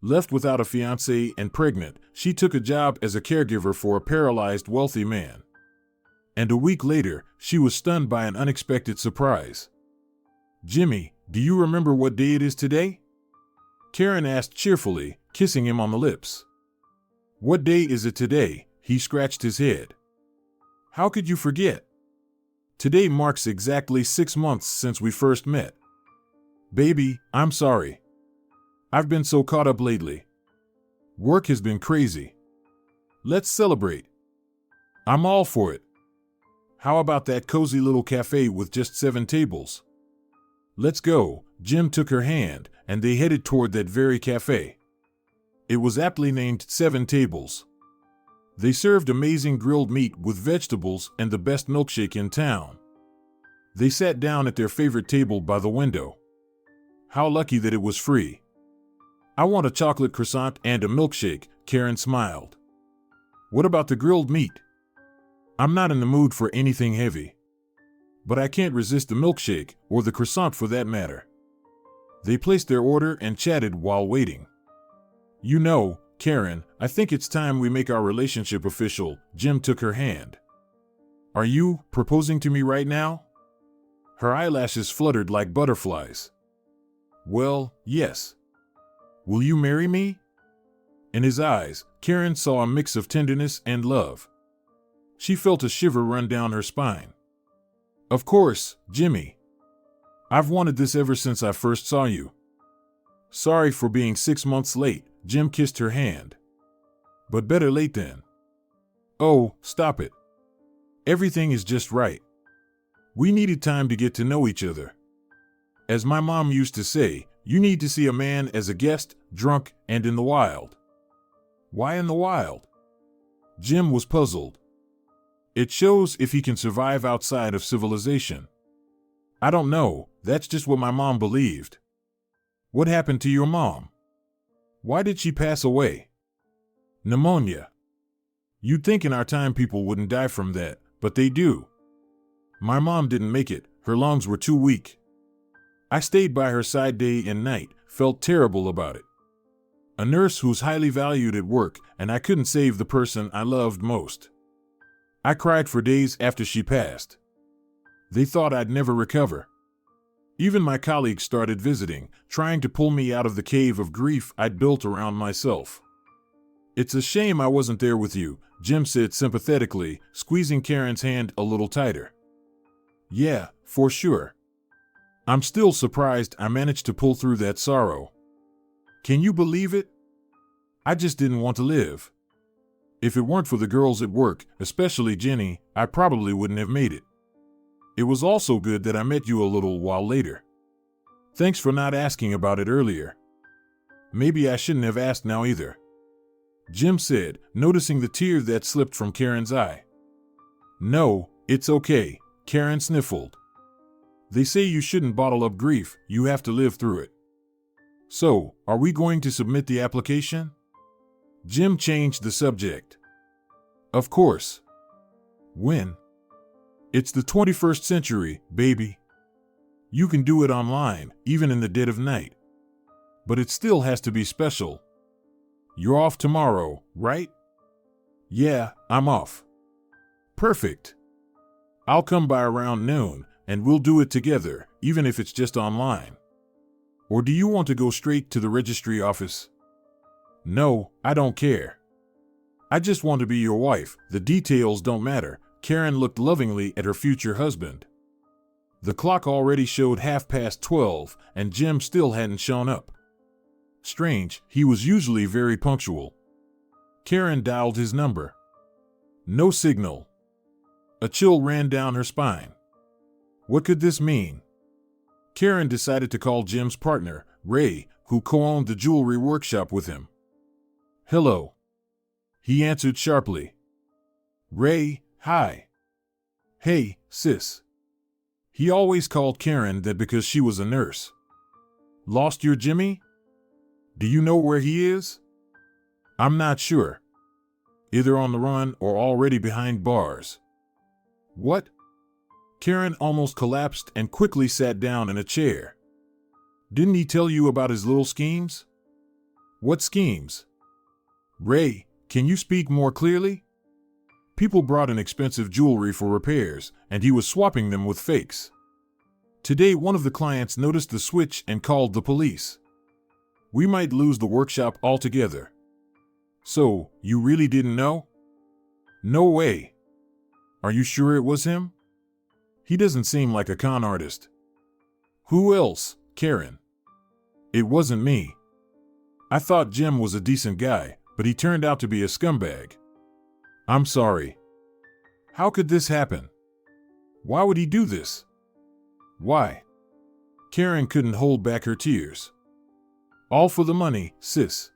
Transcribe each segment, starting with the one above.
Left without a fiancé and pregnant, she took a job as a caregiver for a paralyzed wealthy man. And a week later, she was stunned by an unexpected surprise. "Jimmy, do you remember what day it is today?" Karen asked cheerfully, kissing him on the lips. "What day is it today?" He scratched his head. "How could you forget? Today marks exactly 6 months since we first met." "Baby, I'm sorry. I've been so caught up lately. Work has been crazy. Let's celebrate." "I'm all for it. How about that cozy little cafe with just 7 tables?" "Let's go." Jim took her hand, and they headed toward that very cafe. It was aptly named 7 Tables. They served amazing grilled meat with vegetables and the best milkshake in town. They sat down at their favorite table by the window. How lucky that it was free. "I want a chocolate croissant and a milkshake," Karen smiled. "What about the grilled meat?" "I'm not in the mood for anything heavy. But I can't resist the milkshake, or the croissant for that matter." They placed their order and chatted while waiting. "You know, Karen, I think it's time we make our relationship official." Jim took her hand. "Are you proposing to me right now?" Her eyelashes fluttered like butterflies. "Well, yes. Will you marry me?" In his eyes, Karen saw a mix of tenderness and love. She felt a shiver run down her spine. "Of course, Jimmy. I've wanted this ever since I first saw you." "Sorry for being 6 months late." Jim kissed her hand. "But better late than." "Oh, stop it. Everything is just right. We needed time to get to know each other. As my mom used to say, you need to see a man as a guest, drunk, and in the wild." "Why in the wild?" Jim was puzzled. "It shows if he can survive outside of civilization." "I don't know, that's just what my mom believed." "What happened to your mom? Why did she pass away?" "Pneumonia. You'd think in our time people wouldn't die from that, but they do. My mom didn't make it, her lungs were too weak. I stayed by her side day and night, felt terrible about it. A nurse who's highly valued at work, and I couldn't save the person I loved most. I cried for days after she passed. They thought I'd never recover. Even my colleagues started visiting, trying to pull me out of the cave of grief I'd built around myself." "It's a shame I wasn't there with you," Jim said sympathetically, squeezing Karen's hand a little tighter. "Yeah, for sure. I'm still surprised I managed to pull through that sorrow. Can you believe it? I just didn't want to live. If it weren't for the girls at work, especially Jenny, I probably wouldn't have made it. It was also good that I met you a little while later. Thanks for not asking about it earlier. Maybe I shouldn't have asked now either," Jim said, noticing the tear that slipped from Karen's eye. "No, it's okay," Karen sniffled. "They say you shouldn't bottle up grief, you have to live through it. So, are we going to submit the application?" Jim changed the subject. "Of course. When?" "It's the 21st century, baby. You can do it online, even in the dead of night. But it still has to be special. You're off tomorrow, right?" "Yeah, I'm off." "Perfect. I'll come by around noon, and we'll do it together, even if it's just online. Or do you want to go straight to the registry office?" "No, I don't care. I just want to be your wife, the details don't matter." Karen looked lovingly at her future husband. The clock already showed 12:30, and Jim still hadn't shown up. Strange, he was usually very punctual. Karen dialed his number. No signal. A chill ran down her spine. What could this mean? Karen decided to call Jim's partner, Ray, who co-owned the jewelry workshop with him. "Hello." He answered sharply. "Ray, hi." "Hey, sis." He always called Karen that because she was a nurse. "Lost your Jimmy? Do you know where he is?" "I'm not sure. Either on the run or already behind bars." "What?" Karen almost collapsed and quickly sat down in a chair. "Didn't he tell you about his little schemes?" What schemes? Ray, can you speak more clearly? People brought in expensive jewelry for repairs, and he was swapping them with fakes. Today, one of the clients noticed the switch and called the police. We might lose the workshop altogether. So, you really didn't know? No way. Are you sure it was him? He doesn't seem like a con artist. Who else, Karen? It wasn't me. I thought Jim was a decent guy, but he turned out to be a scumbag. I'm sorry. How could this happen? Why would he do this? Why? Karen couldn't hold back her tears. All for the money, sis.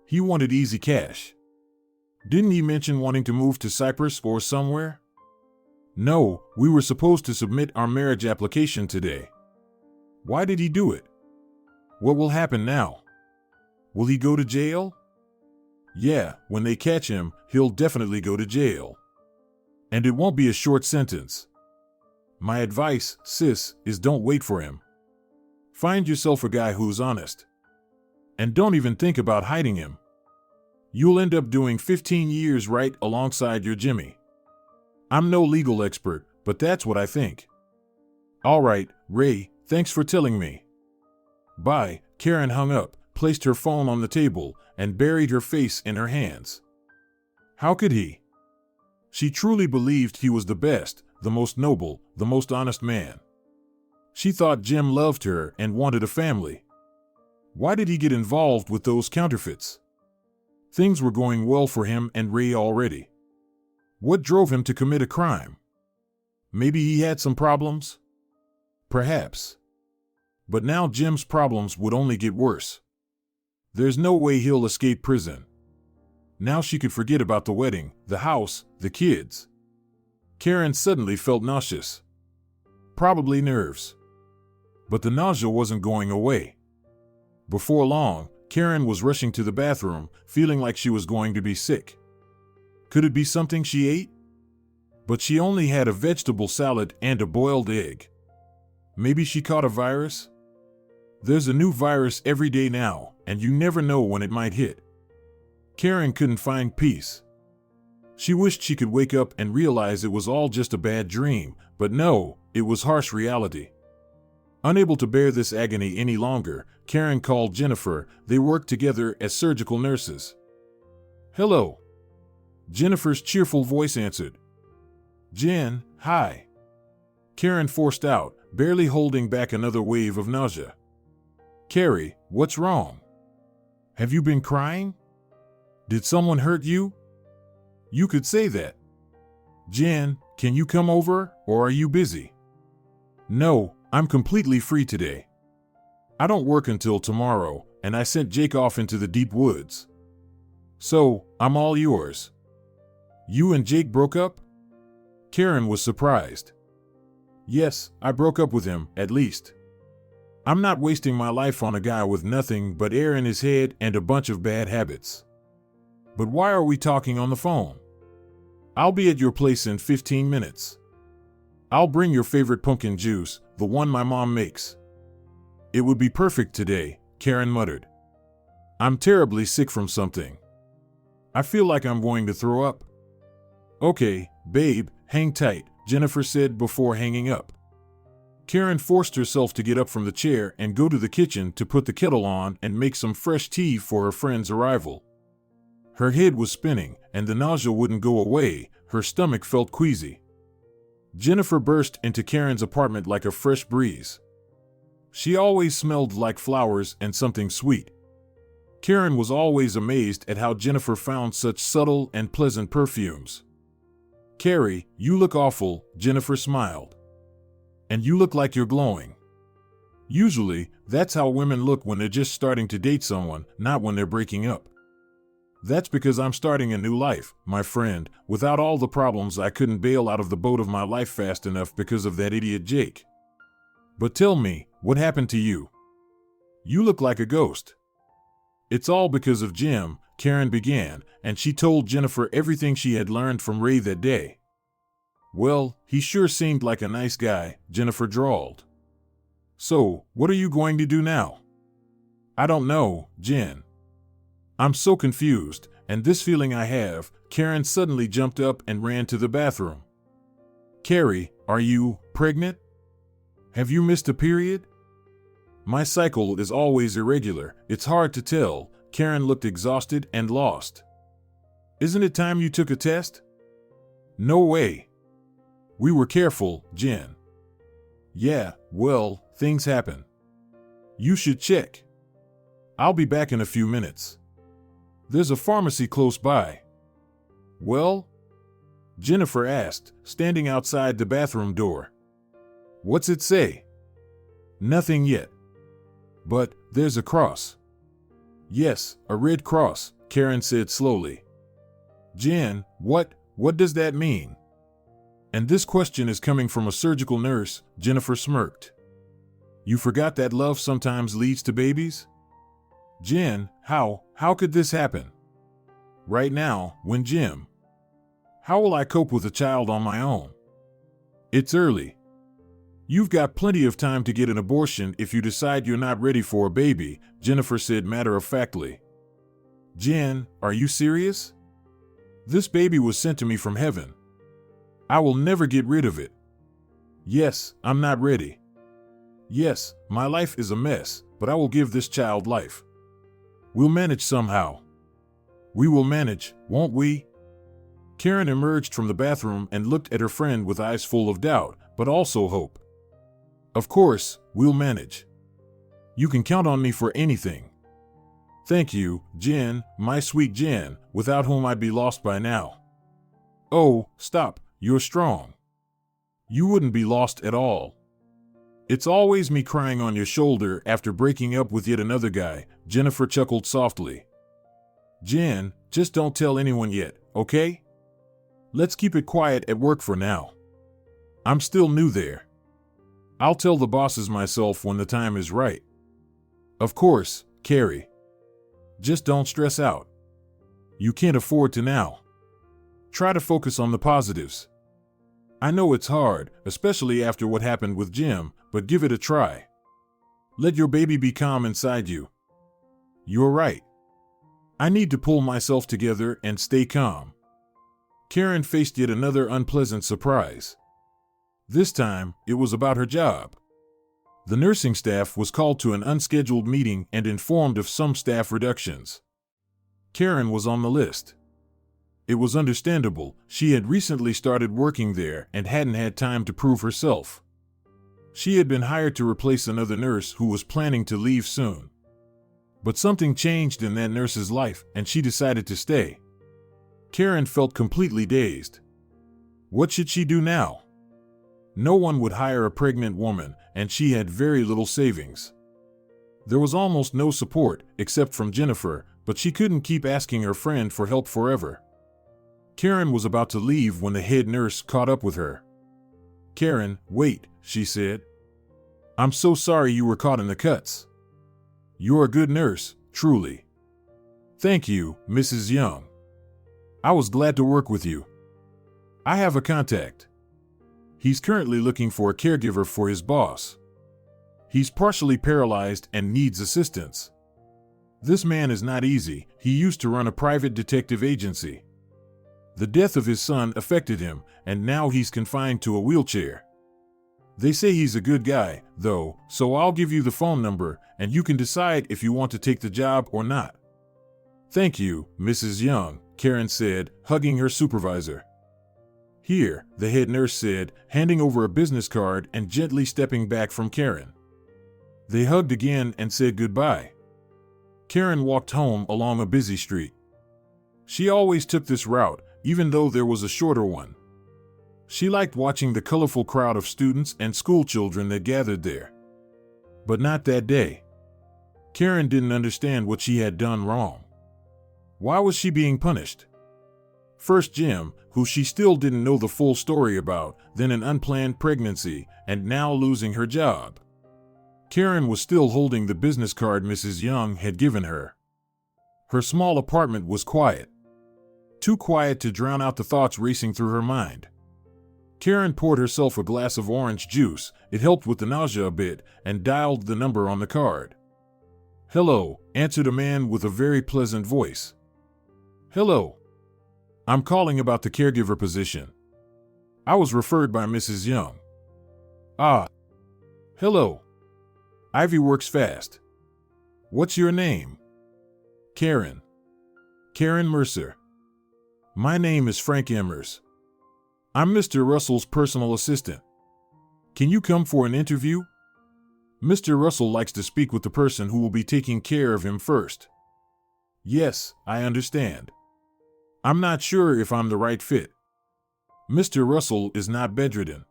He wanted easy cash. Didn't he mention wanting to move to Cyprus or somewhere? No, we were supposed to submit our marriage application today. Why did he do it? What will happen now? Will he go to jail? Yeah, when they catch him, he'll definitely go to jail. And it won't be a short sentence. My advice, sis, is don't wait for him. Find yourself a guy who's honest. And don't even think about hiding him. You'll end up doing 15 years right alongside your Jimmy. I'm no legal expert, but that's what I think. All right, Ray, thanks for telling me. Bye. Karen hung up, placed her phone on the table, and buried her face in her hands. How could he? She truly believed he was the best, the most noble, the most honest man. She thought Jim loved her and wanted a family. Why did he get involved with those counterfeits? Things were going well for him and Ray already. What drove him to commit a crime? Maybe he had some problems? Perhaps. But now Jim's problems would only get worse. There's no way he'll escape prison. Now she could forget about the wedding, the house, the kids. Karen suddenly felt nauseous. Probably nerves. But the nausea wasn't going away. Before long, Karen was rushing to the bathroom, feeling like she was going to be sick. Could it be something she ate? But she only had a vegetable salad and a boiled egg. Maybe she caught a virus? There's a new virus every day now, and you never know when it might hit. Karen couldn't find peace. She wished she could wake up and realize it was all just a bad dream, but no, it was harsh reality. Unable to bear this agony any longer, Karen called Jennifer. They worked together as surgical nurses. Hello. Jennifer's cheerful voice answered. Jen, hi. Karen forced out, barely holding back another wave of nausea. Carrie, what's wrong? Have you been crying? Did someone hurt you? You could say that. Jen, can you come over, or are you busy? No, I'm completely free today. I don't work until tomorrow, and I sent Jake off into the deep woods. So, I'm all yours. You and Jake broke up? Karen was surprised. Yes, I broke up with him, at least. I'm not wasting my life on a guy with nothing but air in his head and a bunch of bad habits. But why are we talking on the phone? I'll be at your place in 15 minutes. I'll bring your favorite pumpkin juice, the one my mom makes. It would be perfect today, Karen muttered. I'm terribly sick from something. I feel like I'm going to throw up. Okay, babe, hang tight, Jennifer said before hanging up. Karen forced herself to get up from the chair and go to the kitchen to put the kettle on and make some fresh tea for her friend's arrival. Her head was spinning, and the nausea wouldn't go away. Her stomach felt queasy. Jennifer burst into Karen's apartment like a fresh breeze. She always smelled like flowers and something sweet. Karen was always amazed at how Jennifer found such subtle and pleasant perfumes. Carrie, you look awful, Jennifer smiled. And you look like you're glowing. Usually, that's how women look when they're just starting to date someone, not when they're breaking up. That's because I'm starting a new life, my friend. Without all the problems, I couldn't bail out of the boat of my life fast enough because of that idiot Jake. But tell me, what happened to you? You look like a ghost. It's all because of Jim, Karen began, and she told Jennifer everything she had learned from Ray that day. Well, he sure seemed like a nice guy, Jennifer drawled. So, what are you going to do now? I don't know, Jen. I'm so confused, and this feeling I have. Karen suddenly jumped up and ran to the bathroom. Carrie, are you pregnant? Have you missed a period? My cycle is always irregular. It's hard to tell. Karen looked exhausted and lost. Isn't it time you took a test? No way. We were careful, Jen. Yeah, well, things happen. You should check. I'll be back in a few minutes. There's a pharmacy close by. Well? Jennifer asked, standing outside the bathroom door. What's it say? Nothing yet. But there's a cross. Yes, a red cross, Karen said slowly. Jen, what does that mean? And this question is coming from a surgical nurse, Jennifer smirked. You forgot that love sometimes leads to babies? Jen, how could this happen? Right now, when Jim? How will I cope with a child on my own? It's early. You've got plenty of time to get an abortion if you decide you're not ready for a baby, Jennifer said matter-of-factly. Jen, are you serious? This baby was sent to me from heaven. I will never get rid of it. Yes, I'm not ready. Yes, my life is a mess, but I will give this child life. We'll manage somehow. We will manage, won't we? Karen emerged from the bathroom and looked at her friend with eyes full of doubt, but also hope. Of course, we'll manage. You can count on me for anything. Thank you, Jen, my sweet Jen, without whom I'd be lost by now. Oh, stop, you're strong. You wouldn't be lost at all. It's always me crying on your shoulder after breaking up with yet another guy, Jennifer chuckled softly. Jen, just don't tell anyone yet, okay? Let's keep it quiet at work for now. I'm still new there. I'll tell the bosses myself when the time is right. Of course, Carrie. Just don't stress out. You can't afford to now. Try to focus on the positives. I know it's hard, especially after what happened with Jim, but give it a try. Let your baby be calm inside you. You're right. I need to pull myself together and stay calm. Karen faced yet another unpleasant surprise. This time, it was about her job. The nursing staff was called to an unscheduled meeting and informed of some staff reductions. Karen was on the list. It was understandable. She had recently started working there and hadn't had time to prove herself. She had been hired to replace another nurse who was planning to leave soon. But something changed in that nurse's life and she decided to stay. Karen felt completely dazed. What should she do now? No one would hire a pregnant woman, and she had very little savings. There was almost no support, except from Jennifer, but she couldn't keep asking her friend for help forever. Karen was about to leave when the head nurse caught up with her. Karen, wait, she said. I'm so sorry you were caught in the cuts. You're a good nurse, truly. Thank you, Mrs. Young. I was glad to work with you. I have a contact. He's currently looking for a caregiver for his boss. He's partially paralyzed and needs assistance. This man is not easy. He used to run a private detective agency. The death of his son affected him, and now he's confined to a wheelchair. They say he's a good guy, though, so I'll give you the phone number, and you can decide if you want to take the job or not. Thank you, Mrs. Young, Karen said, hugging her supervisor. Here, the head nurse said, handing over a business card and gently stepping back from Karen. They hugged again and said goodbye. Karen walked home along a busy street. She always took this route, even though there was a shorter one. She liked watching the colorful crowd of students and school children that gathered there. But not that day. Karen didn't understand what she had done wrong. Why was she being punished? First Jim, who she still didn't know the full story about, then an unplanned pregnancy, and now losing her job. Karen was still holding the business card Mrs. Young had given her. Her small apartment was quiet. Too quiet to drown out the thoughts racing through her mind. Karen poured herself a glass of orange juice, it helped with the nausea a bit, and dialed the number on the card. "Hello," answered a man with a very pleasant voice. "Hello. I'm calling about the caregiver position. I was referred by Mrs. Young." "Ah. Hello. Ivy works fast. What's your name?" "Karen. Karen Mercer." "My name is Frank Emmers. I'm Mr. Russell's personal assistant. Can you come for an interview? Mr. Russell likes to speak with the person who will be taking care of him first." "Yes, I understand. I'm not sure if I'm the right fit. Mr. Russell is not bedridden.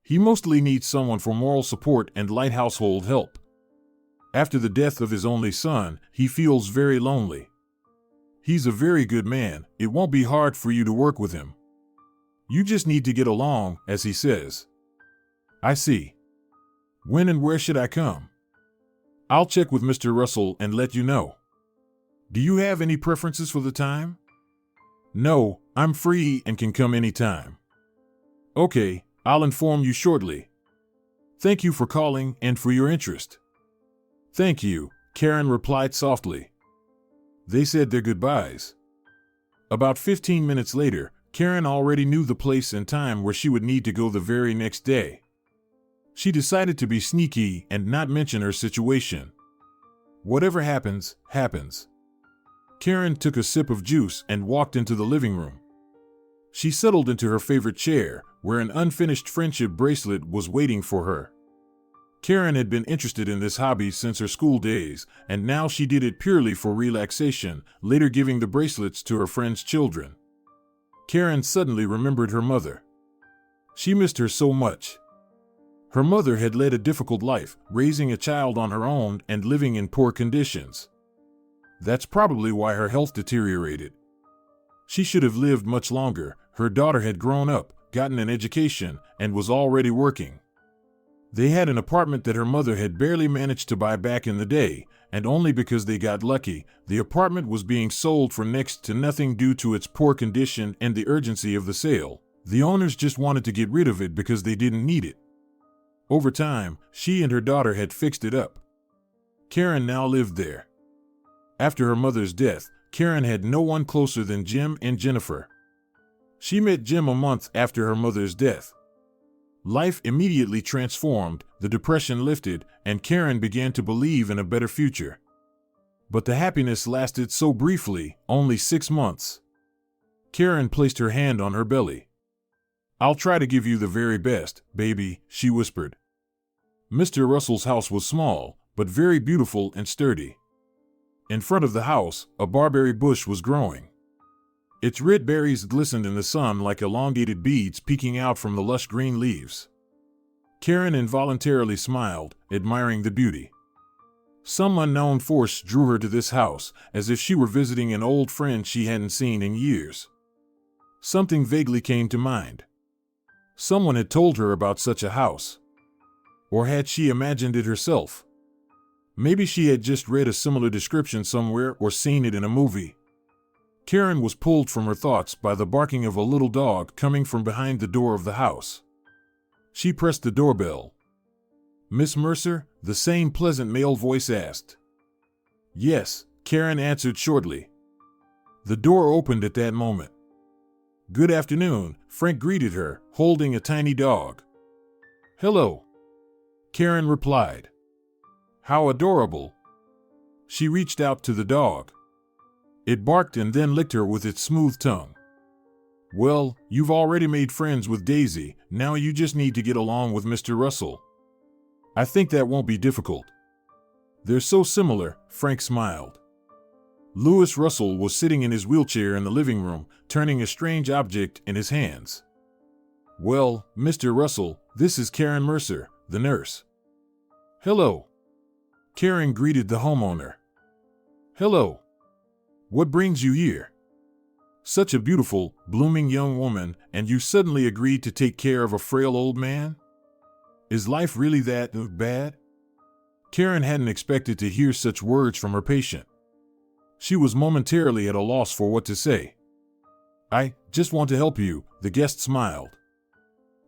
He mostly needs someone for moral support and light household help. After the death of his only son, he feels very lonely. He's a very good man. It won't be hard for you to work with him. You just need to get along, as he says." "I see. When and where should I come?" "I'll check with Mr. Russell and let you know." "Do you have any preferences for the time?" "No, I'm free and can come anytime." "Okay, I'll inform you shortly. Thank you for calling and for your interest." "Thank you," Karen replied softly. They said their goodbyes. About 15 minutes later, Karen already knew the place and time where she would need to go the very next day. She decided to be sneaky and not mention her situation. Whatever happens, happens. Karen took a sip of juice and walked into the living room. She settled into her favorite chair, where an unfinished friendship bracelet was waiting for her. Karen had been interested in this hobby since her school days, and now she did it purely for relaxation, later giving the bracelets to her friends' children. Karen suddenly remembered her mother. She missed her so much. Her mother had led a difficult life, raising a child on her own and living in poor conditions. That's probably why her health deteriorated. She should have lived much longer. Her daughter had grown up, gotten an education, and was already working. They had an apartment that her mother had barely managed to buy back in the day, and only because they got lucky, the apartment was being sold for next to nothing due to its poor condition and the urgency of the sale. The owners just wanted to get rid of it because they didn't need it. Over time, she and her daughter had fixed it up. Karen now lived there. After her mother's death, Karen had no one closer than Jim and Jennifer. She met Jim a month after her mother's death. Life immediately transformed, the depression lifted, and Karen began to believe in a better future. But the happiness lasted so briefly, only 6 months. Karen placed her hand on her belly. "I'll try to give you the very best, baby," she whispered. Mr. Russell's house was small, but very beautiful and sturdy. In front of the house, a barberry bush was growing. Its red berries glistened in the sun like elongated beads peeking out from the lush green leaves. Karen involuntarily smiled, admiring the beauty. Some unknown force drew her to this house, as if she were visiting an old friend she hadn't seen in years. Something vaguely came to mind. Someone had told her about such a house. Or had she imagined it herself? Maybe she had just read a similar description somewhere or seen it in a movie. Karen was pulled from her thoughts by the barking of a little dog coming from behind the door of the house. She pressed the doorbell. "Miss Mercer?" the same pleasant male voice asked. "Yes," Karen answered shortly. The door opened at that moment. "Good afternoon," Frank greeted her, holding a tiny dog. "Hello," Karen replied. "How adorable." She reached out to the dog. It barked and then licked her with its smooth tongue. "Well, you've already made friends with Daisy, now you just need to get along with Mr. Russell. I think that won't be difficult." "They're so similar," Frank smiled. Louis Russell was sitting in his wheelchair in the living room, turning a strange object in his hands. "Well, Mr. Russell, this is Karen Mercer, the nurse." "Hello." Karen greeted the homeowner. "Hello. What brings you here? Such a beautiful, blooming young woman, and you suddenly agreed to take care of a frail old man? Is life really that bad?" Karen hadn't expected to hear such words from her patient. She was momentarily at a loss for what to say. "I just want to help you," the guest smiled.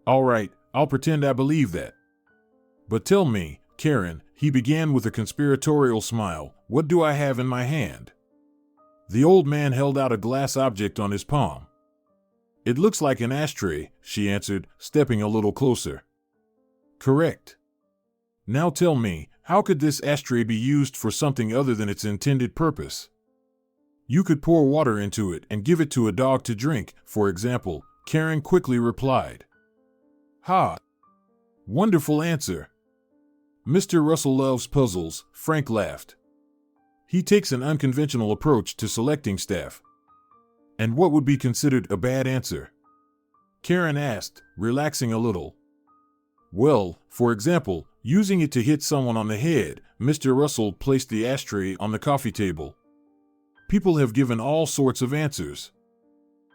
"All right, I'll pretend I believe that. But tell me, Karen, he began with a conspiratorial smile. "What do I have in my hand?" The old man held out a glass object on his palm. "It looks like an ashtray," she answered, stepping a little closer. "Correct. Now tell me, how could this ashtray be used for something other than its intended purpose? You could pour water into it and give it to a dog to drink, for example," Karen quickly replied. "Ha! Wonderful answer. Mr. Russell loves puzzles," Frank laughed. "He takes an unconventional approach to selecting staff." "And what would be considered a bad answer?" Karen asked, relaxing a little. "Well, for example, using it to hit someone on the head." Mr. Russell placed the ashtray on the coffee table. "People have given all sorts of answers.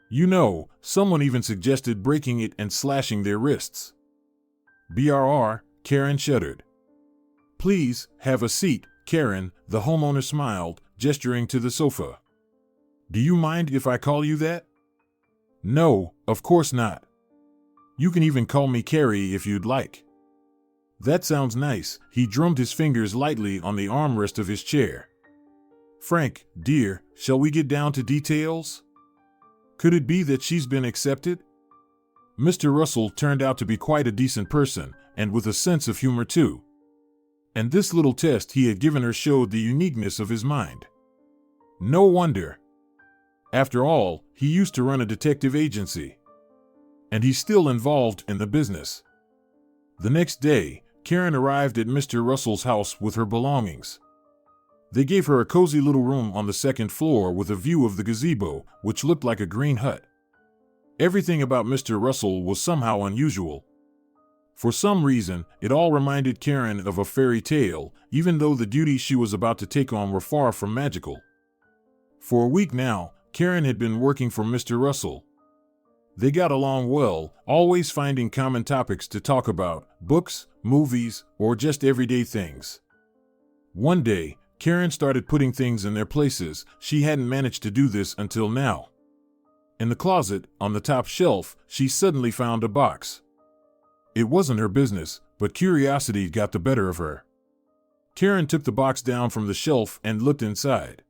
You know, someone even suggested breaking it and slashing their wrists." "BRR," Karen shuddered. "Please, have a seat, Karen," the homeowner smiled, gesturing to the sofa. "Do you mind if I call you that?" "No, of course not. You can even call me Carrie if you'd like." "That sounds nice." He drummed his fingers lightly on the armrest of his chair. "Frank, dear, shall we get down to details? Could it be that she's been accepted?" Mr. Russell turned out to be quite a decent person, and with a sense of humor too. And this little test he had given her showed the uniqueness of his mind. No wonder. After all, he used to run a detective agency. And he's still involved in the business. The next day, Karen arrived at Mr. Russell's house with her belongings. They gave her a cozy little room on the second floor with a view of the gazebo, which looked like a green hut. Everything about Mr. Russell was somehow unusual. For some reason, it all reminded Karen of a fairy tale, even though the duties she was about to take on were far from magical. For a week now, Karen had been working for Mr. Russell. They got along well, always finding common topics to talk about, books, movies, or just everyday things. One day, Karen started putting things in their places. She hadn't managed to do this until now. In the closet, on the top shelf, she suddenly found a box. It wasn't her business, but curiosity got the better of her. Karen took the box down from the shelf and looked inside.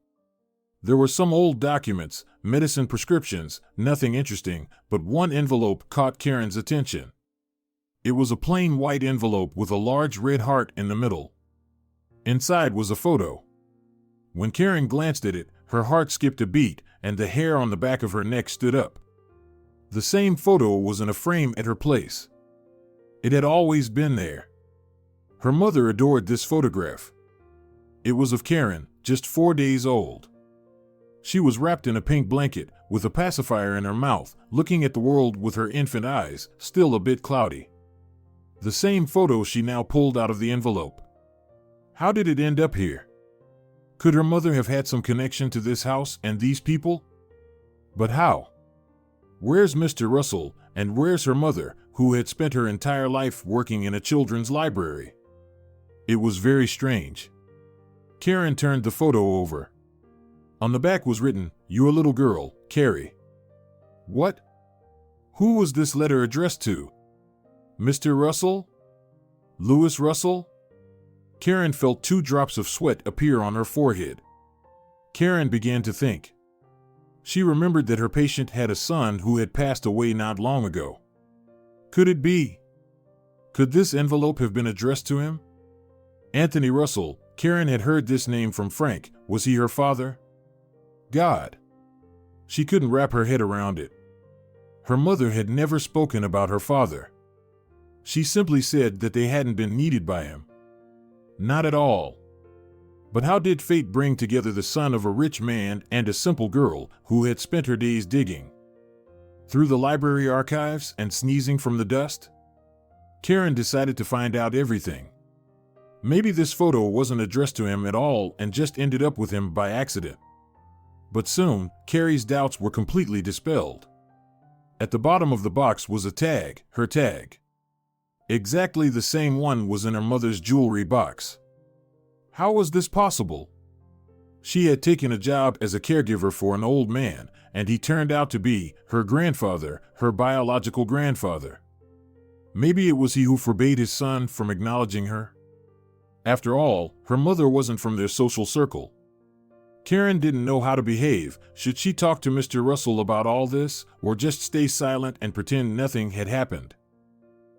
There were some old documents, medicine prescriptions, nothing interesting, but one envelope caught Karen's attention. It was a plain white envelope with a large red heart in the middle. Inside was a photo. When Karen glanced at it, her heart skipped a beat, and the hair on the back of her neck stood up. The same photo was in a frame at her place. It had always been there. Her mother adored this photograph. It was of Karen, just 4 days old. She was wrapped in a pink blanket, with a pacifier in her mouth, looking at the world with her infant eyes, still a bit cloudy. The same photo she now pulled out of the envelope. How did it end up here? Could her mother have had some connection to this house and these people? But how? Where's Mr. Russell, and where's her mother, who had spent her entire life working in a children's library? It was very strange. Karen turned the photo over. On the back was written, "Your little girl, Carrie." What? Who was this letter addressed to? Mr. Russell? Louis Russell? Karen felt 2 drops of sweat appear on her forehead. Karen began to think. She remembered that her patient had a son who had passed away not long ago. Could it be? Could this envelope have been addressed to him? Anthony Russell. Karen had heard this name from Frank. Was he her father? God. She couldn't wrap her head around it. Her mother had never spoken about her father. She simply said that they hadn't been needed by him. Not at all. But how did fate bring together the son of a rich man and a simple girl who had spent her days digging through the library archives and sneezing from the dust? Karen decided to find out everything. Maybe this photo wasn't addressed to him at all and just ended up with him by accident. But soon, Carrie's doubts were completely dispelled. At the bottom of the box was a tag, her tag. Exactly the same one was in her mother's jewelry box. How was this possible? She had taken a job as a caregiver for an old man, and he turned out to be her grandfather, her biological grandfather. Maybe it was he who forbade his son from acknowledging her. After all, her mother wasn't from their social circle. Karen didn't know how to behave. Should she talk to Mr. Russell about all this, or just stay silent and pretend nothing had happened?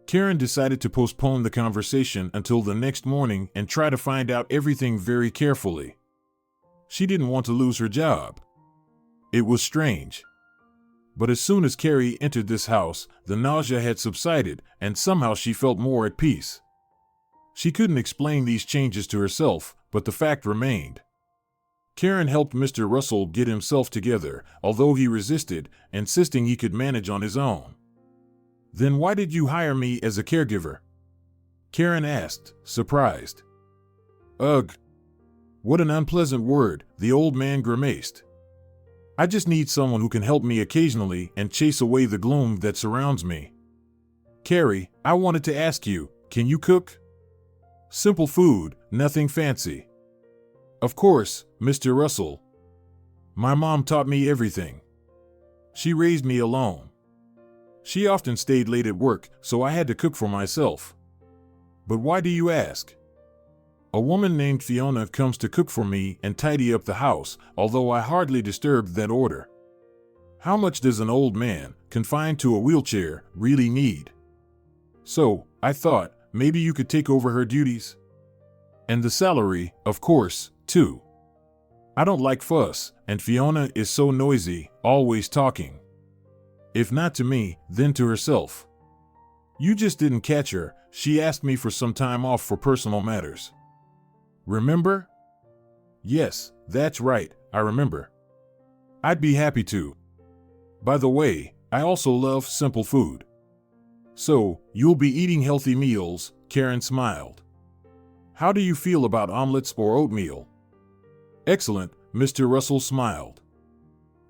Karen decided to postpone the conversation until the next morning and try to find out everything very carefully. She didn't want to lose her job. It was strange. But as soon as Carrie entered this house, the nausea had subsided, and somehow she felt more at peace. She couldn't explain these changes to herself, but the fact remained. Karen helped Mr. Russell get himself together, although he resisted, insisting he could manage on his own. "Then why did you hire me as a caregiver?" Karen asked, surprised. "Ugh. What an unpleasant word," the old man grimaced. "I just need someone who can help me occasionally and chase away the gloom that surrounds me. Carrie, I wanted to ask you, can you cook? Simple food, nothing fancy." "Of course, Mr. Russell. My mom taught me everything. She raised me alone. She often stayed late at work, so I had to cook for myself." "But why do you ask?" "A woman named Fiona comes to cook for me and tidy up the house, although I hardly disturbed that order. How much does an old man, confined to a wheelchair, really need? So, I thought, maybe you could take over her duties. And the salary, of course, too. I don't like fuss, and Fiona is so noisy, always talking. If not to me, then to herself. You just didn't catch her. She asked me for some time off for personal matters. Remember?" "Yes, that's right, I remember. I'd be happy to. By the way, I also love simple food." "So, you'll be eating healthy meals," Karen smiled. "How do you feel about omelets or oatmeal?" "Excellent," Mr. Russell smiled.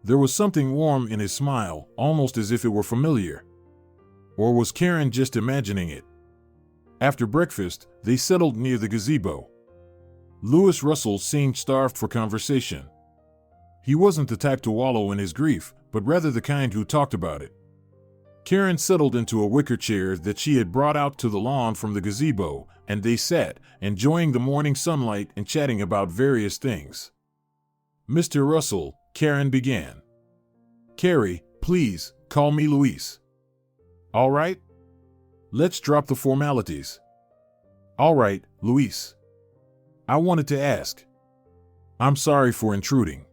There was something warm in his smile, almost as if it were familiar. Or was Karen just imagining it? After breakfast, they settled near the gazebo. Louis Russell seemed starved for conversation. He wasn't the type to wallow in his grief, but rather the kind who talked about it. Karen settled into a wicker chair that she had brought out to the lawn from the gazebo, and they sat, enjoying the morning sunlight and chatting about various things. "Mr. Russell," Karen began. "Carrie, please, call me Louise." "All right? Let's drop the formalities." "All right, Louise. I wanted to ask. I'm sorry for intruding.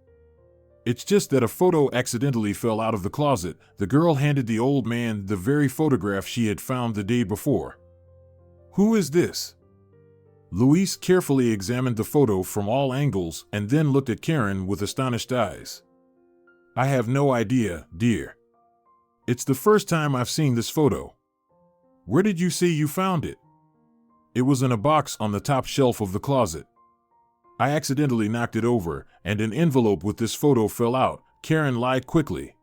It's just that a photo accidentally fell out of the closet." The girl handed the old man the very photograph she had found the day before. "Who is this?" Louise carefully examined the photo from all angles and then looked at Karen with astonished eyes. "I have no idea, dear. It's the first time I've seen this photo. Where did you say you found it?" "It was in a box on the top shelf of the closet. I accidentally knocked it over, and an envelope with this photo fell out," Karen lied quickly.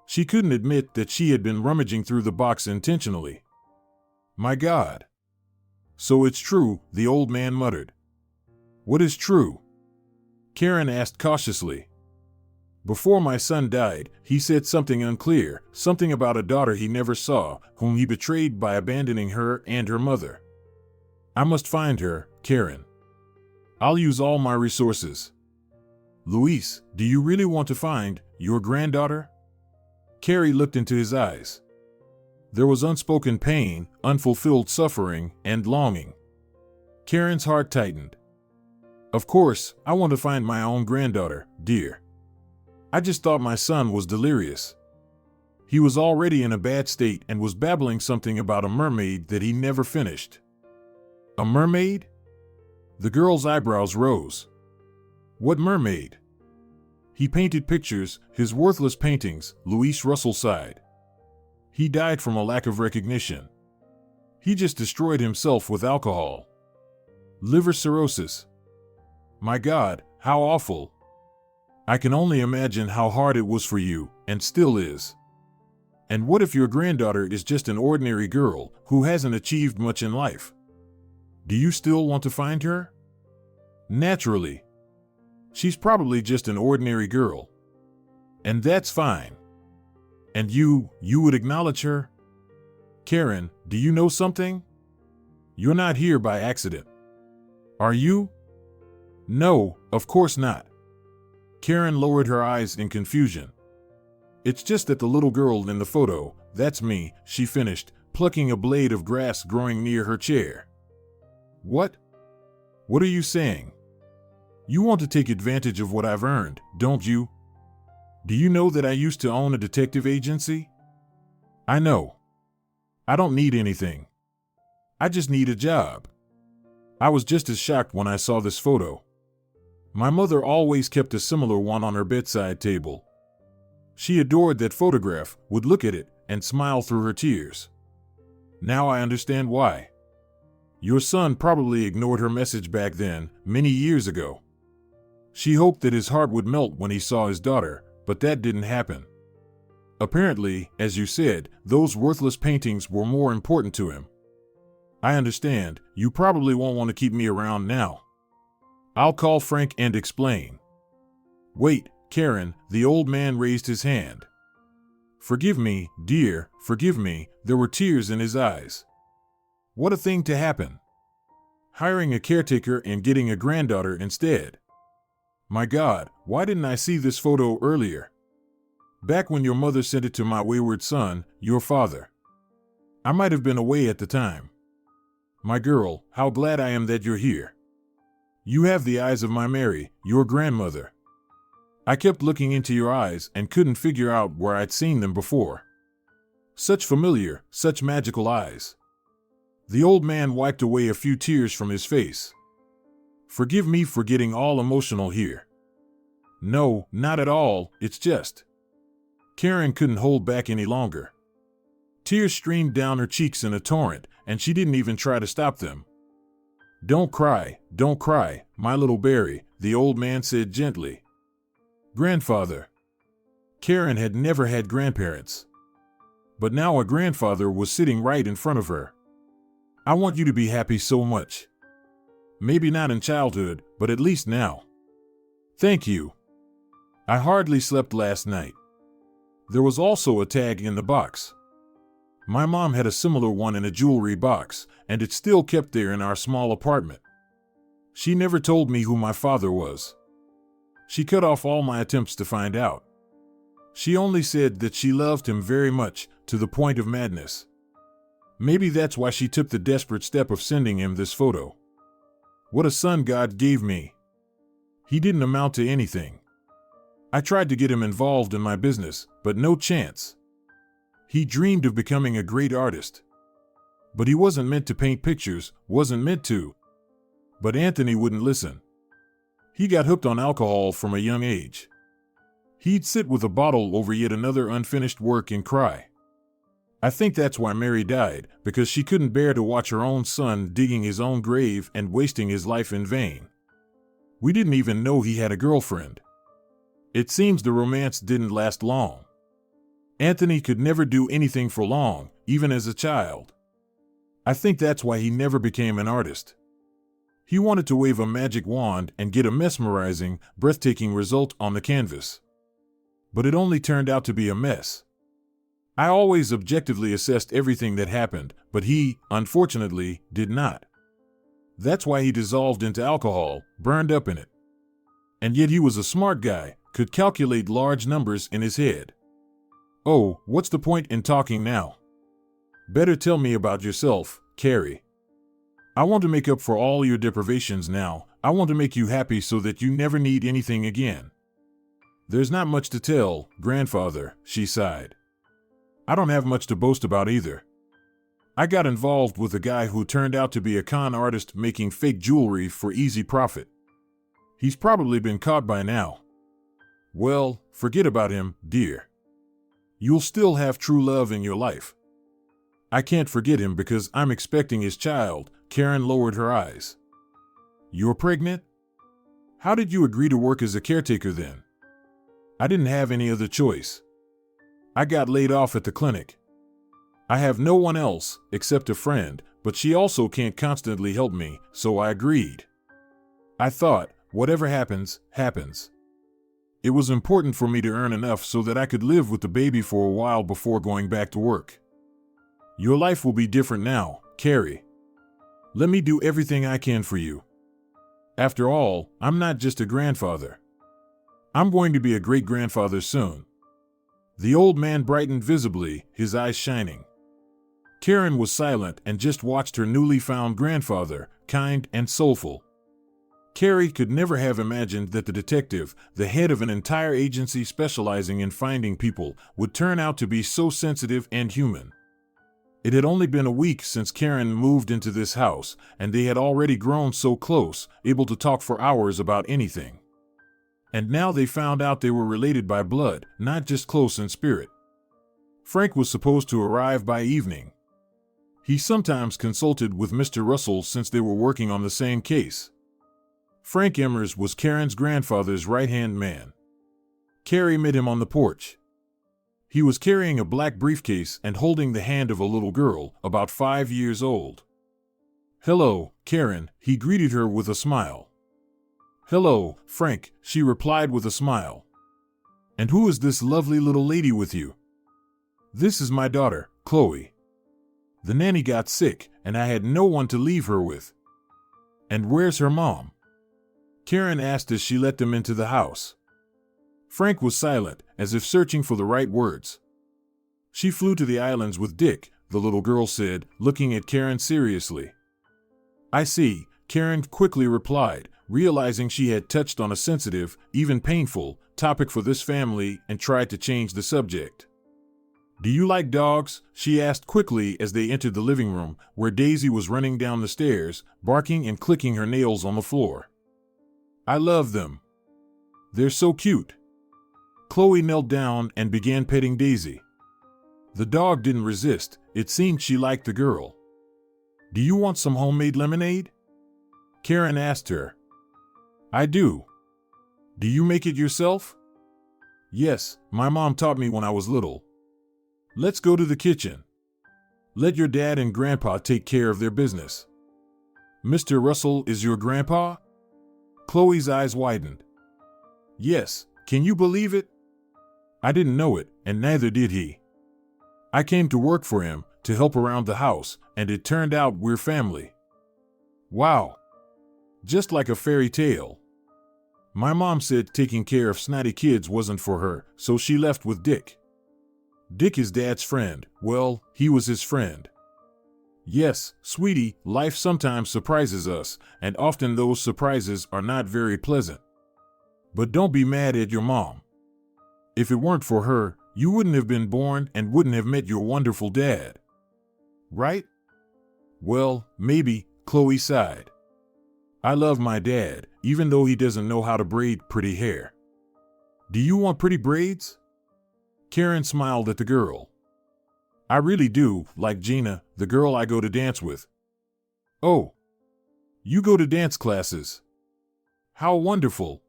She couldn't admit that she had been rummaging through the box intentionally. "My God. So it's true," the old man muttered. "What is true?" Karen asked cautiously. "Before my son died, he said something unclear, something about a daughter he never saw, whom he betrayed by abandoning her and her mother. I must find her, Karen. I'll use all my resources." "Louise, do you really want to find your granddaughter?" Carrie looked into his eyes. There was unspoken pain, unfulfilled suffering, and longing. Karen's heart tightened. "Of course, I want to find my own granddaughter, dear. I just thought my son was delirious. He was already in a bad state and was babbling something about a mermaid that he never finished." "A mermaid?" The girl's eyebrows rose. "What mermaid?" "He painted pictures, his worthless paintings," Louise Russell sighed. "He died from a lack of recognition. He just destroyed himself with alcohol. Liver cirrhosis. My God, how awful. I can only imagine how hard it was for you, and still is. And what if your granddaughter is just an ordinary girl who hasn't achieved much in life? Do you still want to find her?" "Naturally. She's probably just an ordinary girl. And that's fine. And you would acknowledge her? Karen, do you know something? You're not here by accident. Are you? No, of course not. Karen lowered her eyes in confusion. It's just that the little girl in the photo, that's me, she finished, plucking a blade of grass growing near her chair. What? What are you saying? You want to take advantage of what I've earned, don't you? Do you know that I used to own a detective agency? I know. I don't need anything. I just need a job. I was just as shocked when I saw this photo. My mother always kept a similar one on her bedside table. She adored that photograph, would look at it, and smile through her tears. Now I understand why. Your son probably ignored her message back then, many years ago. She hoped that his heart would melt when he saw his daughter, but that didn't happen. Apparently, as you said, those worthless paintings were more important to him. I understand, you probably won't want to keep me around now. I'll call Frank and explain. Wait, Karen, the old man raised his hand. Forgive me, dear, forgive me, there were tears in his eyes. What a thing to happen. Hiring a caretaker and getting a granddaughter instead. My God, why didn't I see this photo earlier? Back when your mother sent it to my wayward son, your father. I might have been away at the time. My girl, how glad I am that you're here. You have the eyes of my Mary, your grandmother. I kept looking into your eyes and couldn't figure out where I'd seen them before. Such familiar, such magical eyes. The old man wiped away a few tears from his face. Forgive me for getting all emotional here. No, not at all, it's just. Karen couldn't hold back any longer. Tears streamed down her cheeks in a torrent, and she didn't even try to stop them. Don't cry, my little Barry, the old man said gently. Grandfather. Karen had never had grandparents. But now a grandfather was sitting right in front of her. I want you to be happy so much. Maybe not in childhood, but at least now. Thank you. I hardly slept last night. There was also a tag in the box. My mom had a similar one in a jewelry box, and it's still kept there in our small apartment. She never told me who my father was. She cut off all my attempts to find out. She only said that she loved him very much, to the point of madness. Maybe that's why she took the desperate step of sending him this photo. What a son God gave me. He didn't amount to anything. I tried to get him involved in my business, but no chance. He dreamed of becoming a great artist. But he wasn't meant to paint pictures, wasn't meant to. But Anthony wouldn't listen. He got hooked on alcohol from a young age. He'd sit with a bottle over yet another unfinished work and cry. I think that's why Mary died, because she couldn't bear to watch her own son digging his own grave and wasting his life in vain. We didn't even know he had a girlfriend. It seems the romance didn't last long. Anthony could never do anything for long, even as a child. I think that's why he never became an artist. He wanted to wave a magic wand and get a mesmerizing, breathtaking result on the canvas. But it only turned out to be a mess. I always objectively assessed everything that happened, but he, unfortunately, did not. That's why he dissolved into alcohol, burned up in it. And yet he was a smart guy, could calculate large numbers in his head. Oh, what's the point in talking now? Better tell me about yourself, Carrie. I want to make up for all your deprivations now. I want to make you happy so that you never need anything again. There's not much to tell, grandfather, she sighed. I don't have much to boast about either. I got involved with a guy who turned out to be a con artist making fake jewelry for easy profit. He's probably been caught by now. Well, forget about him, dear. You'll still have true love in your life. I can't forget him because I'm expecting his child. Karen lowered her eyes. You're pregnant? How did you agree to work as a caretaker then? I didn't have any other choice. I got laid off at the clinic. I have no one else, except a friend, but she also can't constantly help me, so I agreed. I thought, whatever happens, happens. It was important for me to earn enough so that I could live with the baby for a while before going back to work. Your life will be different now, Carrie. Let me do everything I can for you. After all, I'm not just a grandfather. I'm going to be a great-grandfather soon. The old man brightened visibly, his eyes shining. Karen was silent and just watched her newly found grandfather, kind and soulful. Carrie could never have imagined that the detective, the head of an entire agency specializing in finding people, would turn out to be so sensitive and human. It had only been a week since Karen moved into this house, and they had already grown so close, able to talk for hours about anything. And now they found out they were related by blood, not just close in spirit. Frank was supposed to arrive by evening. He sometimes consulted with Mr. Russell since they were working on the same case. Frank Emmers was Karen's grandfather's right-hand man. Carrie met him on the porch. He was carrying a black briefcase and holding the hand of a little girl, about 5 years old. "Hello, Karen," he greeted her with a smile. "Hello, Frank," she replied with a smile. "And who is this lovely little lady with you?" "This is my daughter, Chloe. The nanny got sick, and I had no one to leave her with." "And where's her mom?" Karen asked as she let them into the house. Frank was silent, as if searching for the right words. "She flew to the islands with Dick," the little girl said, looking at Karen seriously. "I see," Karen quickly replied, realizing she had touched on a sensitive, even painful, topic for this family, and tried to change the subject. "Do you like dogs?" she asked quickly as they entered the living room, where Daisy was running down the stairs, barking and clicking her nails on the floor. "I love them. They're so cute." Chloe knelt down and began petting Daisy. The dog didn't resist. It seemed she liked the girl. "Do you want some homemade lemonade?" Karen asked her. "I do." "Do you make it yourself?" "Yes, my mom taught me when I was little." "Let's go to the kitchen. Let your dad and grandpa take care of their business." "Mr. Russell is your grandpa?" Chloe's eyes widened. "Yes, can you believe it? I didn't know it, and neither did he. I came to work for him, to help around the house, and it turned out we're family." "Wow. Just like a fairy tale." "My mom said taking care of snotty kids wasn't for her, so she left with Dick." "Dick is Dad's friend." "Well, he was his friend." "Yes, sweetie, life sometimes surprises us, and often those surprises are not very pleasant. But don't be mad at your mom. If it weren't for her, you wouldn't have been born and wouldn't have met your wonderful dad. Right?" "Well, maybe," Chloe sighed. "I love my dad, even though he doesn't know how to braid pretty hair." "Do you want pretty braids?" Karen smiled at the girl. "I really do, like Gina, the girl I go to dance with." "Oh, you go to dance classes? How wonderful."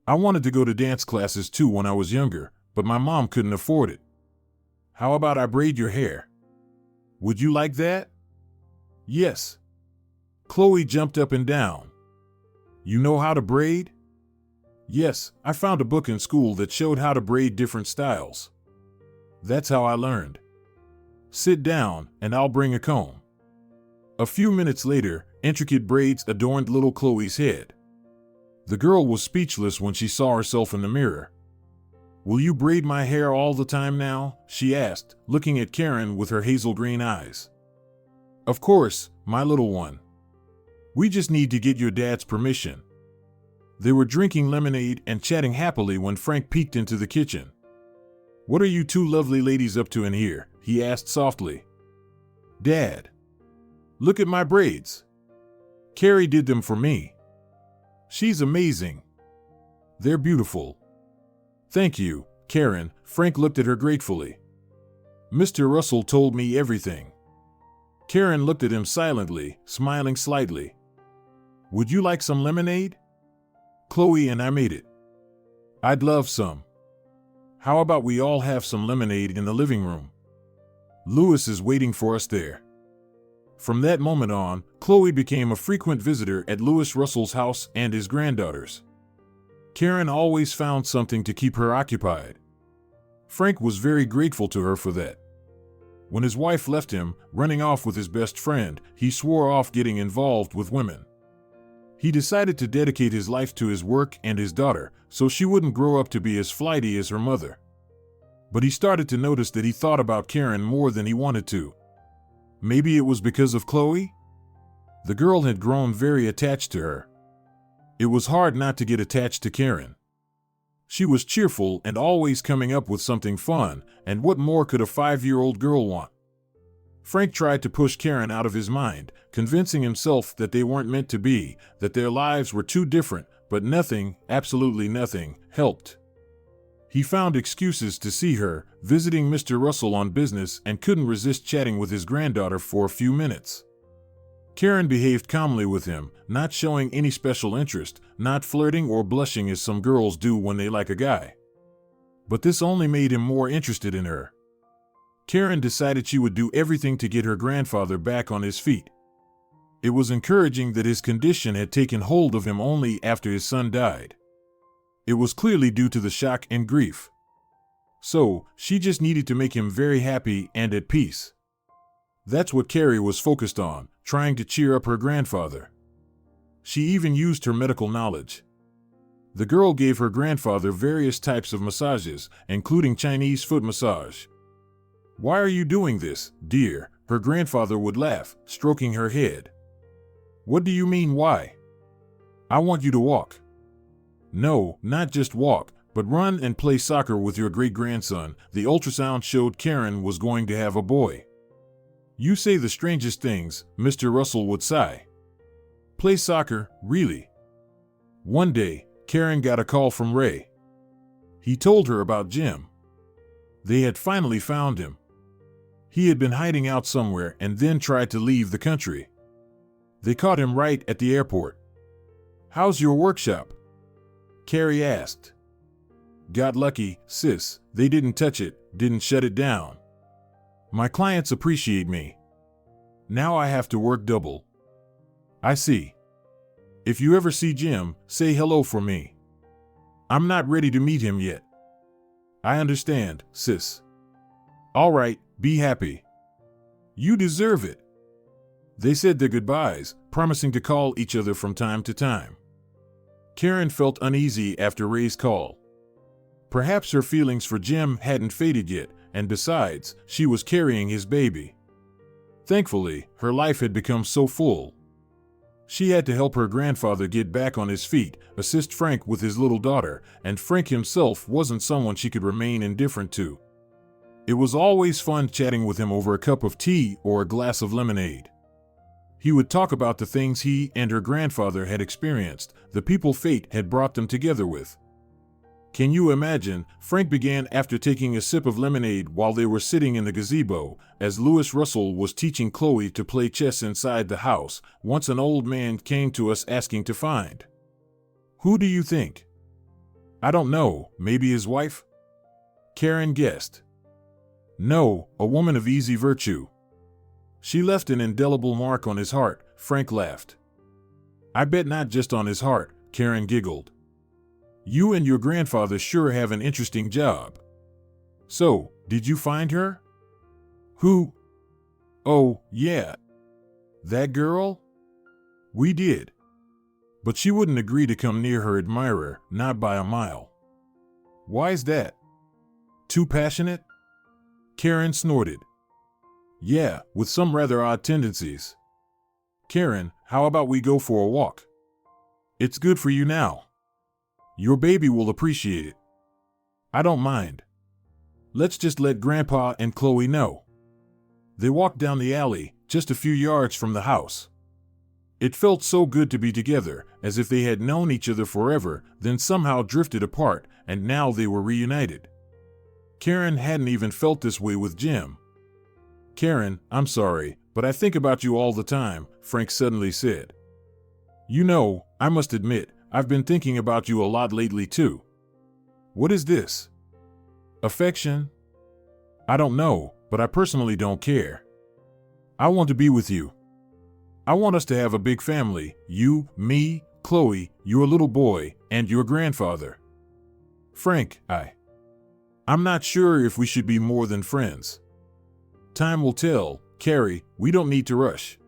"I wanted to go to dance classes too when I was younger, but my mom couldn't afford it." "How about I braid your hair? Would you like that?" "Yes." Chloe jumped up and down. "You know how to braid?" "Yes, I found a book in school that showed how to braid different styles. That's how I learned." "Sit down, and I'll bring a comb." A few minutes later, intricate braids adorned little Chloe's head. The girl was speechless when she saw herself in the mirror. "Will you braid my hair all the time now?" she asked, looking at Karen with her hazel green eyes. "Of course, my little one. We just need to get your dad's permission." They were drinking lemonade and chatting happily when Frank peeked into the kitchen. "What are you two lovely ladies up to in here?" he asked softly. "Dad, look at my braids. Carrie did them for me. She's amazing. They're beautiful." "Thank you, Karen." Frank looked at her gratefully. "Mr. Russell told me everything." Karen looked at him silently, smiling slightly. "Would you like some lemonade?" "Chloe and I made it." "I'd love some. How about we all have some lemonade in the living room? Louis is waiting for us there." From that moment on, Chloe became a frequent visitor at Louis Russell's house and his granddaughters. Karen always found something to keep her occupied. Frank was very grateful to her for that. When his wife left him, running off with his best friend, he swore off getting involved with women. He decided to dedicate his life to his work and his daughter, so she wouldn't grow up to be as flighty as her mother. But he started to notice that he thought about Karen more than he wanted to. Maybe it was because of Chloe? The girl had grown very attached to her. It was hard not to get attached to Karen. She was cheerful and always coming up with something fun, and what more could a 5-year-old girl want? Frank tried to push Karen out of his mind, convincing himself that they weren't meant to be, that their lives were too different, but nothing, absolutely nothing, helped. He found excuses to see her, visiting Mr. Russell on business, and couldn't resist chatting with his granddaughter for a few minutes. Karen behaved calmly with him, not showing any special interest, not flirting or blushing as some girls do when they like a guy. But this only made him more interested in her. Karen decided she would do everything to get her grandfather back on his feet. It was encouraging that his condition had taken hold of him only after his son died. It was clearly due to the shock and grief. So, she just needed to make him very happy and at peace. That's what Carrie was focused on, trying to cheer up her grandfather. She even used her medical knowledge. The girl gave her grandfather various types of massages, including Chinese foot massage. "Why are you doing this, dear?" her grandfather would laugh, stroking her head. "What do you mean why? I want you to walk." "No, not just walk, but run and play soccer with your great-grandson." The ultrasound showed Karen was going to have a boy. "You say the strangest things," Mr. Russell would sigh. "Play soccer, really?" One day, Karen got a call from Ray. He told her about Jim. They had finally found him. He had been hiding out somewhere and then tried to leave the country. They caught him right at the airport. "How's your workshop?" Carrie asked. "Got lucky, sis. They didn't touch it, didn't shut it down. My clients appreciate me. Now I have to work double." "I see. If you ever see Jim, say hello for me. I'm not ready to meet him yet." "I understand, sis." "All right, be happy. You deserve it." They said their goodbyes, promising to call each other from time to time. Karen felt uneasy after Ray's call. Perhaps her feelings for Jim hadn't faded yet, and besides, she was carrying his baby. Thankfully, her life had become so full. She had to help her grandfather get back on his feet, assist Frank with his little daughter, and Frank himself wasn't someone she could remain indifferent to. It was always fun chatting with him over a cup of tea or a glass of lemonade. He would talk about the things he and her grandfather had experienced, the people fate had brought them together with. Can you imagine? Frank began after taking a sip of lemonade while they were sitting in the gazebo, as Louis Russell was teaching Chloe to play chess inside the house. "Once an old man came to us asking to find." "Who do you think?" "I don't know, maybe his wife?" Karen guessed. "No, a woman of easy virtue. She left an indelible mark on his heart." Frank laughed. "I bet not just on his heart," Karen giggled. "You and your grandfather sure have an interesting job. So, did you find her?" "Who?" "Oh, yeah. That girl?" "We did. But she wouldn't agree to come near her admirer, not by a mile." "Why's that? Too passionate?" Karen snorted. "Yeah, with some rather odd tendencies." "Karen, how about we go for a walk? It's good for you now. Your baby will appreciate it." "I don't mind. Let's just let Grandpa and Chloe know." They walked down the alley, just a few yards from the house. It felt so good to be together, as if they had known each other forever, then somehow drifted apart, and now they were reunited. Karen hadn't even felt this way with Jim. "Karen, I'm sorry, but I think about you all the time," Frank suddenly said. "You know, I must admit, I've been thinking about you a lot lately too." "What is this? Affection?" "I don't know, but I personally don't care. I want to be with you. I want us to have a big family, you, me, Chloe, your little boy, and your grandfather." "Frank, I'm not sure if we should be more than friends." "Time will tell, Carrie, we don't need to rush.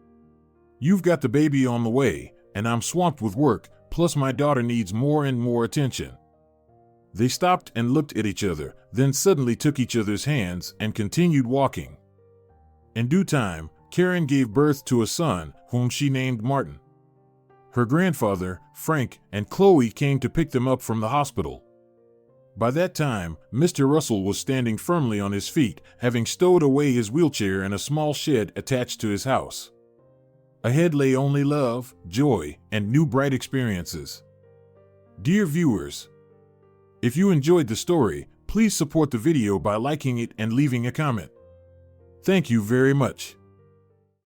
You've got the baby on the way, and I'm swamped with work, plus my daughter needs more and more attention." They stopped and looked at each other, then suddenly took each other's hands and continued walking. In due time, Karen gave birth to a son, whom she named Martin. Her grandfather, Frank, and Chloe came to pick them up from the hospital. By that time, Mr. Russell was standing firmly on his feet, having stowed away his wheelchair in a small shed attached to his house. Ahead lay only love, joy, and new bright experiences. Dear viewers, if you enjoyed the story, please support the video by liking it and leaving a comment. Thank you very much.